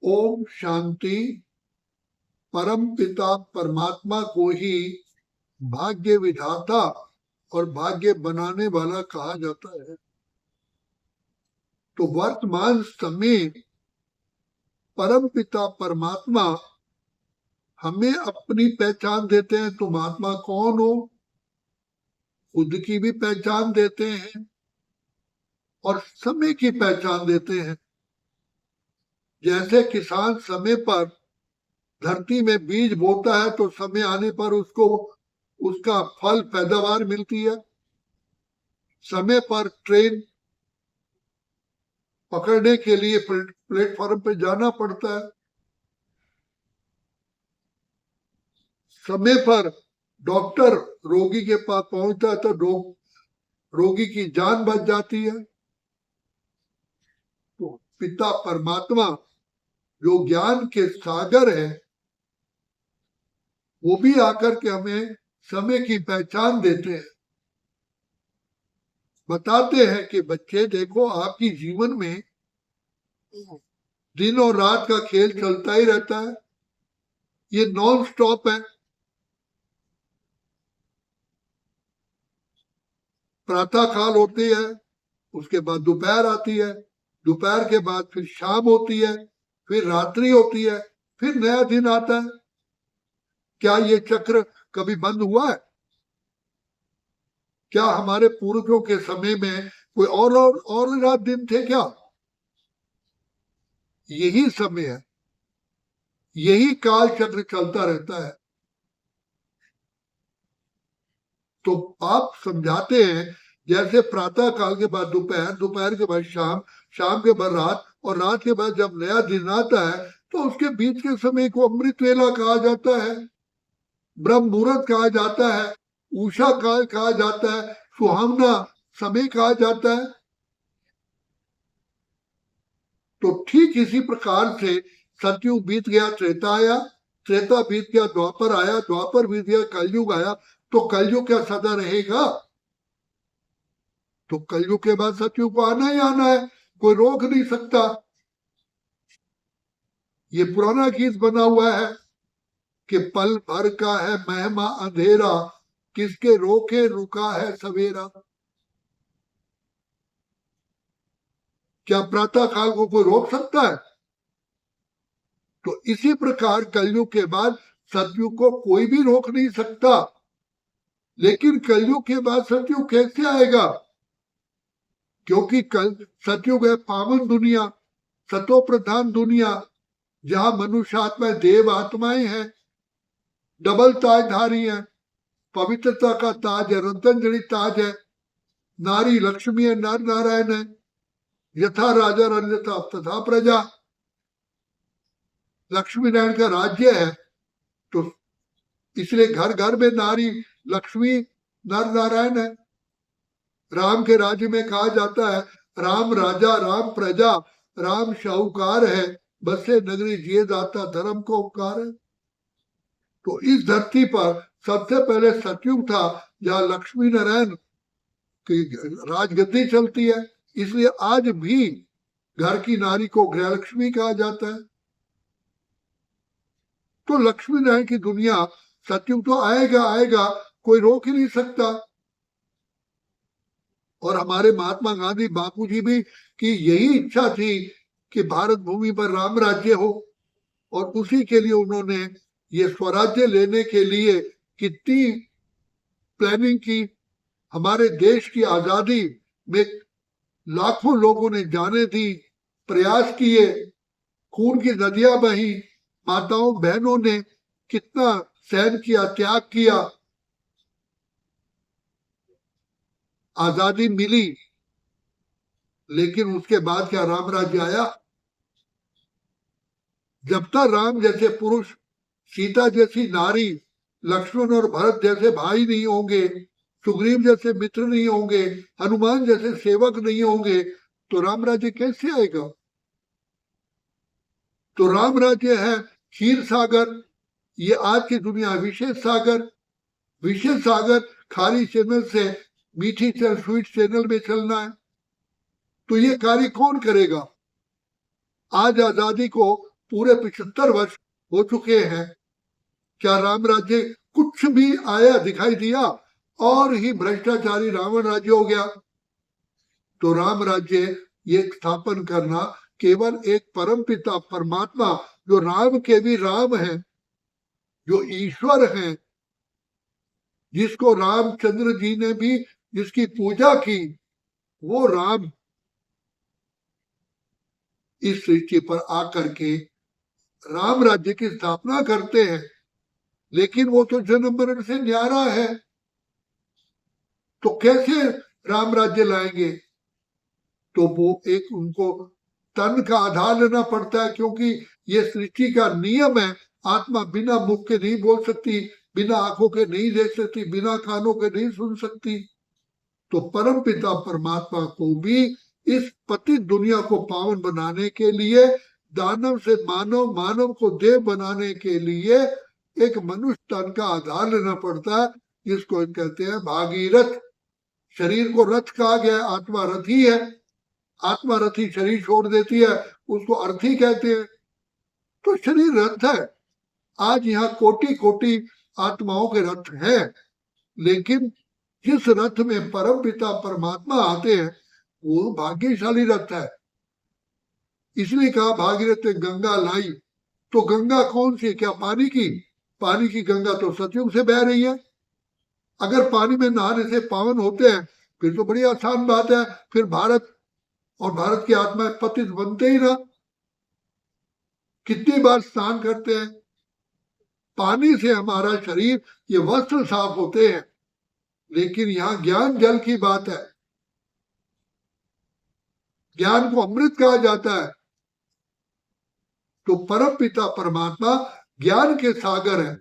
ओम शांति। परम पिता परमात्मा को ही भाग्य विधाता और भाग्य बनाने वाला कहा जाता है। तो वर्तमान समय परम पिता परमात्मा हमें अपनी पहचान देते हैं। तुम आत्मा कौन हो, खुद की भी पहचान देते हैं और समय की पहचान देते हैं। जैसे किसान समय पर धरती में बीज बोता है तो समय आने पर उसको उसका फल पैदावार मिलती है। समय पर ट्रेन पकड़ने के लिए प्लेटफॉर्म पे जाना पड़ता है। समय पर डॉक्टर रोगी के पास पहुंचता है तो रोगी की जान बच जाती है। तो पिता परमात्मा जो ज्ञान के सागर है वो भी आकर के हमें समय की पहचान देते हैं। बताते हैं कि बच्चे देखो, आपकी जीवन में दिन और रात का खेल चलता ही रहता है, ये नॉन स्टॉप है। प्रातः काल होती है, उसके बाद दोपहर आती है, दोपहर के बाद फिर शाम होती है, फिर रात्रि होती है, फिर नया दिन आता है। क्या ये चक्र कभी बंद हुआ है? क्या हमारे पूर्वजों के समय में कोई और रात दिन थे क्या? यही समय है, यही काल चक्र चलता रहता है। तो आप समझाते हैं जैसे प्रातः काल के बाद दोपहर, दोपहर के बाद शाम, शाम के बाद रात और रात के बाद जब नया दिन आता है तो उसके बीच के समय को अमृत वेला कहा जाता है, ब्रह्म मुहूर्त कहा जाता है, उषा काल कहा जाता है, सुहावना समय कहा जाता है। तो ठीक इसी प्रकार से सतयुग बीत गया, त्रेता आया, त्रेता बीत गया, द्वापर आया, द्वापर बीत गया, कलयुग आया। तो कलयुग क्या सदा रहेगा? तो कलयुग के बाद सतयुग को आना ही आना है, कोई रोक नहीं सकता। ये पुराना गीत बना हुआ है कि पल भर का है महिमा अंधेरा, किसके रोके रुका है सवेरा। क्या प्रातः काल को कोई रोक सकता है? तो इसी प्रकार कलयुग के बाद सतयुग को कोई भी रोक नहीं सकता। लेकिन कलयुग के बाद सतयुग कैसे आएगा? क्योंकि कल सतयुग है पावन दुनिया, सतो प्रधान दुनिया, जहां मनुष्य आत्माएं देव आत्माएं हैं, डबल ताजधारी है, पवित्रता का ताज है, रतन जड़ित ताज है। नारी लक्ष्मी है, नर नारायण है, यथा राजा अन्यथा तथा प्रजा। लक्ष्मी नारायण का राज्य है तो इसलिए घर घर में नारी लक्ष्मी नर नारायण है। राम के राज्य में कहा जाता है राम राजा राम प्रजा, राम शाहूकार है, बसे नगरी जिए दाता धर्म को उपकार है। तो इस धरती पर सबसे पहले सतयुग था जहां लक्ष्मी नारायण की राजगद्दी चलती है। इसलिए आज भी घर की नारी को गृह लक्ष्मी कहा जाता है। तो लक्ष्मी नारायण की दुनिया, सतयुग तो आएगा आएगा, कोई रोक ही नहीं सकता। और हमारे महात्मा गांधी बापू जी भी की यही इच्छा थी कि भारत भूमि पर राम राज्य हो, और उसी के लिए उन्होंने ये स्वराज्य लेने के लिए कितनी प्लानिंग की। हमारे देश की आजादी में लाखों लोगों ने जाने दी, प्रयास किए, खून की नदियां बही, माताओं बहनों ने कितना सहन किया, त्याग किया, आजादी मिली। लेकिन उसके बाद क्या राम राज्य आया? जब तक राम जैसे पुरुष, सीता जैसी नारी, लक्ष्मण और भरत जैसे भाई नहीं होंगे, सुग्रीव जैसे मित्र नहीं होंगे, हनुमान जैसे सेवक नहीं होंगे, तो राम राज्य कैसे आएगा? तो राम राज्य है क्षीर सागर, ये आज की दुनिया विशेष सागर। विशेष सागर खारी चैनल से मीठी स्वीट चैनल में चलना है। तो ये कार्य कौन करेगा? आज आजादी को पूरे 75 वर्ष हो चुके हैं। क्या राम राज्य कुछ भी आया दिखाई दिया और ही भ्रष्टाचारी रावण राज्य हो गया? तो राम राज्य ये स्थापन करना केवल एक परमपिता परमात्मा जो राम के भी राम है, जो ईश्वर है, जिसको रामचंद्र जी ने भी जिसकी पूजा की, वो राम इस सृष्टि पर आकर के राम राज्य की स्थापना करते हैं। लेकिन वो तो जन्म मरण से न्यारा है, तो कैसे राम राज्य लाएंगे? तो वो एक उनको तन का आधार लेना पड़ता है, क्योंकि ये सृष्टि का नियम है। आत्मा बिना मुख के नहीं बोल सकती, बिना आंखों के नहीं देख सकती, बिना कानों के नहीं सुन सकती। तो परम पिता परमात्मा को भी इस पतित दुनिया को पावन बनाने के लिए, दानव से मानव, मानव को देव बनाने के लिए एक मनुष्य तन का आधार लेना पड़ता है, जिसको कहते हैं भागीरथ। शरीर को रथ कहा गया, आत्मा रथी है। आत्मा रथी शरीर छोड़ देती है, उसको अर्थी कहते हैं। तो शरीर रथ है। आज यहाँ कोटि कोटि आत्माओं के रथ हैं, लेकिन जिस रथ में परम पिता परमात्मा आते हैं वो भाग्यशाली रथ है। इसलिए कहा भागीरथ गंगा लाई। तो गंगा कौन सी? क्या पानी की? पानी की गंगा तो सतयुग से बह रही है। अगर पानी में नहाने से पावन होते हैं फिर तो बड़ी आसान बात है, फिर भारत और भारत की आत्माएं पतित बनते ही ना। कितनी बार स्नान करते हैं, पानी से हमारा शरीर, ये वस्त्र साफ होते हैं। लेकिन यहाँ ज्ञान जल की बात है। ज्ञान को अमृत कहा जाता है। तो परम पिता परमात्मा ज्ञान के सागर है।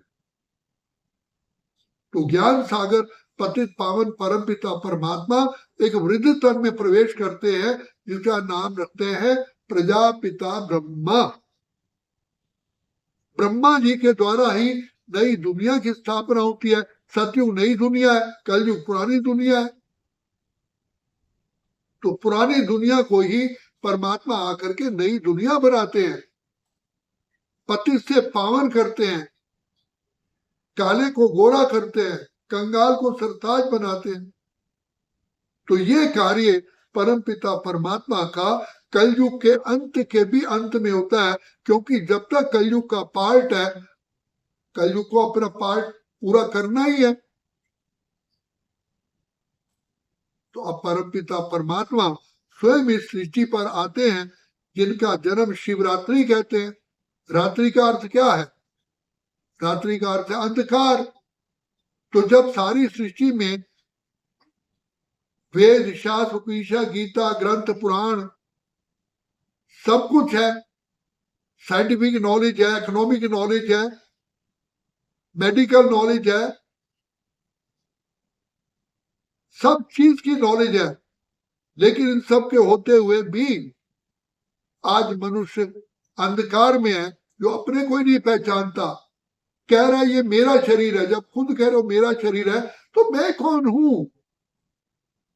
तो ज्ञान सागर पतित पावन परम पिता परमात्मा एक वृद्ध तन में प्रवेश करते हैं, जिसका नाम रखते हैं प्रजापिता ब्रह्मा। ब्रह्मा जी के द्वारा ही नई दुनिया की स्थापना होती है। सतयुग नई दुनिया है, कलयुग पुरानी दुनिया है। तो पुरानी दुनिया को ही परमात्मा आकर के नई दुनिया बनाते हैं, पतित से पावन करते हैं, काले को गोरा करते हैं, कंगाल को सरताज बनाते हैं। तो ये कार्य परम पिता परमात्मा का कलयुग के अंत के भी अंत में होता है, क्योंकि जब तक कलयुग का पार्ट है, कलयुग को अपना पार्ट पूरा करना ही है। तो अब परम पिता परमात्मा स्वयं इस सृष्टि पर आते हैं, जिनका जन्म शिवरात्रि कहते हैं। रात्रि का अर्थ क्या है? रात्रि का अर्थ है अंधकार। तो जब सारी सृष्टि में वेद, शास्त्र, उपनिषद, गीता, ग्रंथ, पुराण सब कुछ है, साइंटिफिक नॉलेज है, इकोनॉमिक नॉलेज है, मेडिकल नॉलेज है, सब चीज की नॉलेज है, लेकिन इन सब के होते हुए भी आज मनुष्य अंधकार में है, जो अपने को ही नहीं पहचानता। कह रहा है ये मेरा शरीर है। जब खुद कह रहे हो मेरा शरीर है, तो मैं कौन हूं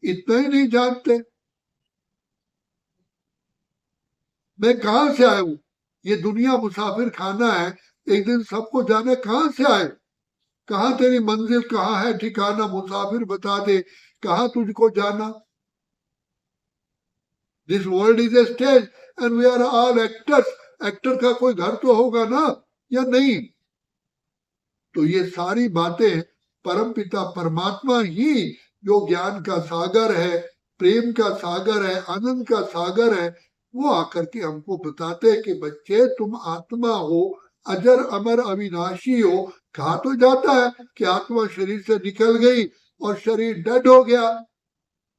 इतना ही नहीं जानते। मैं कहां से आया हूं? ये दुनिया मुसाफिर खाना है, एक दिन सबको जाना। कहां से आए? कहां तेरी मंजिल, कहां है ठिकाना? मुसाफिर बता दे कहां तुझको जाना। This world is a stage and we are all actors. Actor का कोई घर तो होगा ना, या नहीं? तो ये सारी बातें परम पिता परमात्मा ही, जो ज्ञान का सागर है, प्रेम का सागर है, आनंद का सागर है, वो आकर के हमको बताते हैं कि बच्चे तुम आत्मा हो, अजर अमर अविनाशी हो। कहा तो जाता है कि आत्मा शरीर से निकल गई और शरीर डेड हो गया,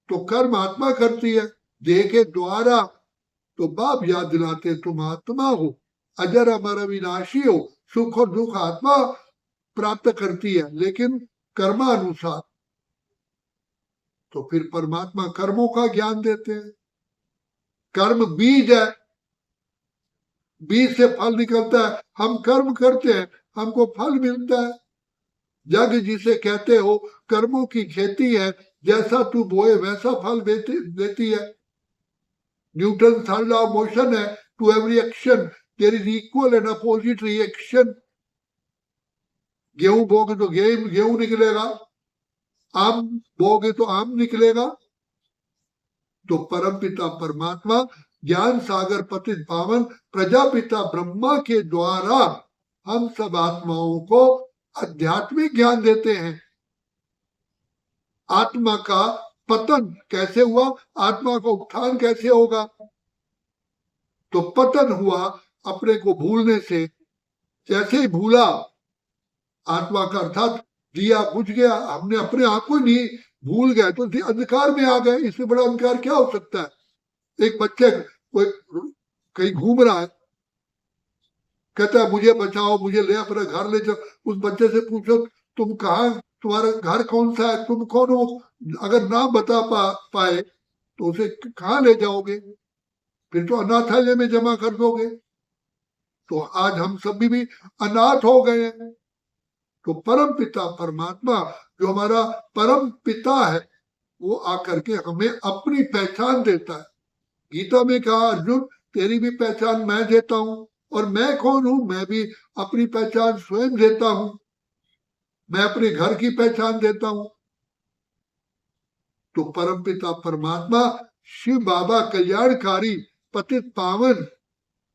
तो कर्म आत्मा करती है देह के द्वारा। तो बाप याद दिलाते तुम आत्मा हो, अजर अमर अविनाशी हो। सुख और दुख आत्मा प्राप्त करती है, लेकिन कर्मानुसार। तो फिर परमात्मा कर्मों का ज्ञान देते हैं। कर्म बीज है, बीज से फल निकलता है। हम कर्म करते हैं, हमको फल मिलता है। जग जिसे कहते हो कर्मों की खेती है, जैसा तू बोए वैसा फल देती है। Newton third law of motion है, to every action there is equal and opposite reaction. गेहूं बोगे तो गेहूं निकलेगा, आम बोगे तो आम निकलेगा। तो परम पिता परमात्मा ज्ञान सागर पतित पावन प्रजापिता ब्रह्मा के द्वारा हम सब आत्माओं को आध्यात्मिक ज्ञान देते हैं। आत्मा का पतन कैसे हुआ, आत्मा का उत्थान कैसे होगा? तो पतन हुआ अपने को भूलने से। जैसे ही भूला आत्मा का, अर्थात दिया बुझ गया, हमने अपने आप को नहीं भूल गए तो अंधकार में आ गए। इससे बड़ा अंधकार क्या हो सकता है? एक बच्चे कोई कहीं घूम रहा है, कहता है मुझे बचाओ, मुझे ले अपना घर ले जाओ। उस बच्चे से पूछो तुम कहाँ, तुम्हारा घर कौन सा है, तुम कौन हो? अगर ना बता पाए तो उसे कहाँ ले जाओगे? फिर तो अनाथालय में जमा कर दोगे। तो आज हम सभी भी अनाथ हो गए हैं। तो परम पिता परमात्मा जो हमारा परम पिता है, वो आकर के हमें अपनी पहचान देता है। गीता में कहा, अर्जुन तेरी भी पहचान मैं देता हूं, और मैं कौन हूं? मैं भी अपनी पहचान स्वयं देता हूं। मैं अपने घर की पहचान देता हूं। तो परम पिता परमात्मा शिव बाबा कल्याणकारी पतित पावन,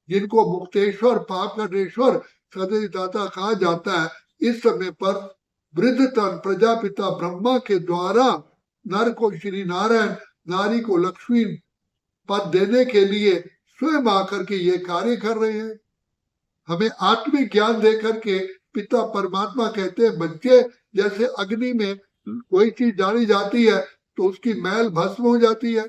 जिनको मुक्तेश्वर पाप कटेश्वर सदैव दाता कहा जाता है, इस समय पर वृद्धतन प्रजापिता ब्रह्मा के द्वारा नर को श्री नारायण, नारी को लक्ष्मी पद देने के लिए स्वयं आकर के ये कार्य कर रहे हैं। हमें आत्मिक ज्ञान दे करके पिता परमात्मा कहते हैं, बच्चे जैसे अग्नि में कोई चीज डाली जाती है तो उसकी मैल भस्म हो जाती है,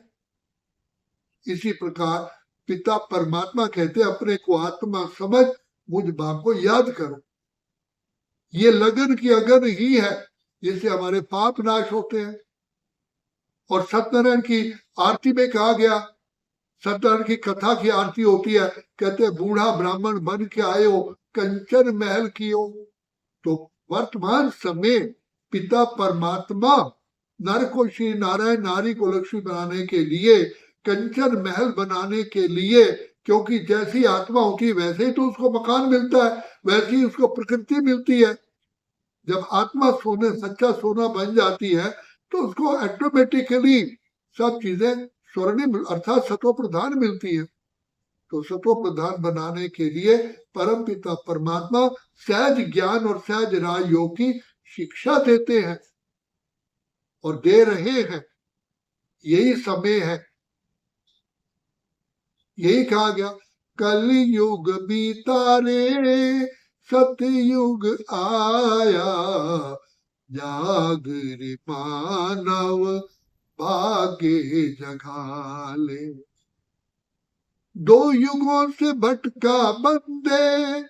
इसी प्रकार पिता परमात्मा कहते हैं अपने को आत्मा समझ मुझ बाप को याद करो। ये लगन की अगन ही है जिससे हमारे पाप नाश होते हैं। और सत्यनारायण की आरती में कहा गया, सत्यनारायण की कथा की आरती होती है, कहते हैं बूढ़ा ब्राह्मण बन के आयो कंचन महल कियो। तो वर्तमान समय पिता परमात्मा नर को श्री नारायण, नारी को लक्ष्मी बनाने के लिए, कंचन महल बनाने के लिए, क्योंकि जैसी आत्मा होती है वैसे ही तो उसको मकान मिलता है, वैसे ही उसको प्रकृति मिलती है। जब आत्मा सोने सच्चा सोना बन जाती है तो उसको ऑटोमेटिकली सब चीजें स्वर्णिम अर्थात सत्व प्रधान मिलती है। तो सत्व प्रधान बनाने के लिए परम पिता परमात्मा सहज ज्ञान और सहज राजयोग की शिक्षा देते हैं और दे रहे हैं। यही समय है, यही कहा गया, कलयुग बीता रे सतयुग आया, जाग रे मानव भाग्य जगा ले। दो युगों से भटका बंदे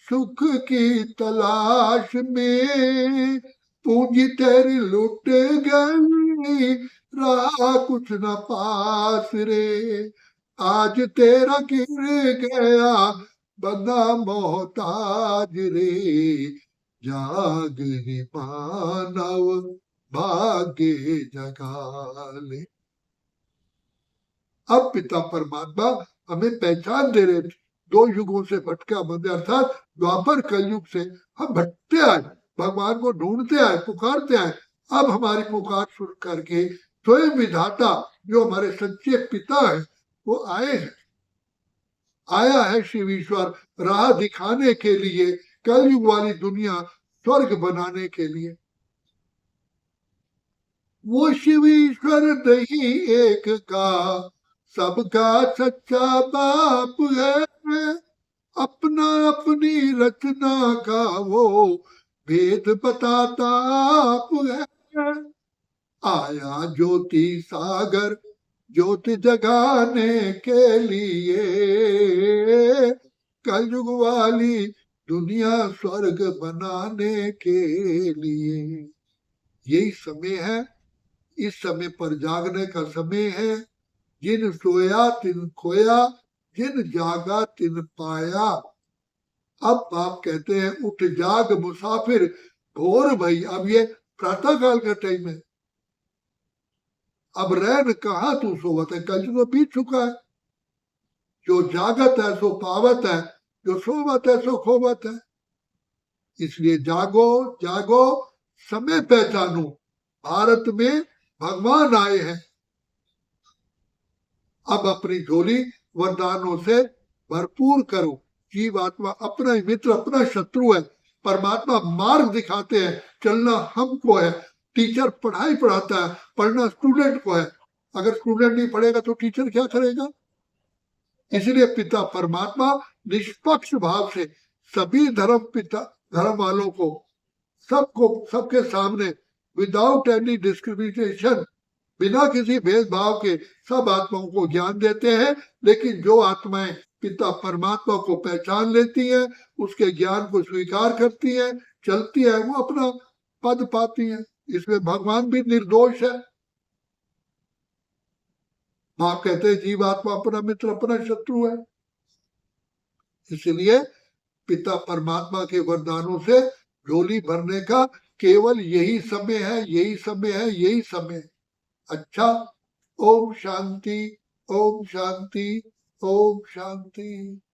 सुख की तलाश में, पूंजी तेरी लुट गई रहा कुछ न पास रे, आज तेरा गिर गया बंदा मोहताज रे, जाग रे मानव भाग्य जगा ले। अब पिता परमात्मा हमें पहचान दे रहे थे। दो युगों से भटका बंदे अर्थात द्वापर कलयुग से हम भटकते आए, भगवान को ढूंढते आए, पुकारते आए। अब हमारी पुकार सुन करके स्वयं विधाता जो हमारे सच्चे पिता है वो आए हैं, आया है शिव ईश्वर राह दिखाने के लिए, कलयुग वाली दुनिया स्वर्ग बनाने के लिए। वो शिव ईश्वर नहीं एक का, सबका सच्चा बाप है, अपना अपनी रचना का वो भेद बताता आप है। आया ज्योति सागर ज्योति जगाने के लिए, कलयुग वाली दुनिया स्वर्ग बनाने के लिए। यही समय है, इस समय पर जागने का समय है। जिन सोया तिन खोया, जिन जागा तिन पाया। अब बाप कहते हैं उठ जाग मुसाफिर भोर भई। अब ये प्रातः काल का टाइम है, अब रैन कहा तू सोवत है, कल तो बीत चुका है। जो जागत है सो पावत है, जो सो मत है सो खो मत है। इसलिए जागो जागो, समय पहचानो, भारत में भगवान आए हैं। अब अपनी झोली वरदानों से भरपूर करो। जीव आत्मा अपना ही मित्र अपना शत्रु है। परमात्मा मार्ग दिखाते हैं, चलना हमको है। टीचर पढ़ाई पढ़ाता है, पढ़ना स्टूडेंट को है। अगर स्टूडेंट नहीं पढ़ेगा तो टीचर क्या करेगा? इसलिए पिता परमात्मा निष्पक्ष भाव से सभी धर्म वालों को, सबको, सबके सामने, विदाउट एनी डिस्क्रिमिनेशन, बिना किसी भेदभाव के सब आत्माओं को ज्ञान देते हैं। लेकिन जो आत्माएं पिता परमात्मा को पहचान लेती हैं, उसके ज्ञान को स्वीकार करती हैं, चलती है, वो अपना पद पाती हैं। इसमें भगवान भी निर्दोष है। आप कहते हैं जीव आत्मा अपना मित्र अपना शत्रु है। इसलिए पिता परमात्मा के वरदानों से झोली भरने का केवल यही समय है, यही समय है, यही समय। अच्छा, ओम शांति, ओम शांति, ओम शांति।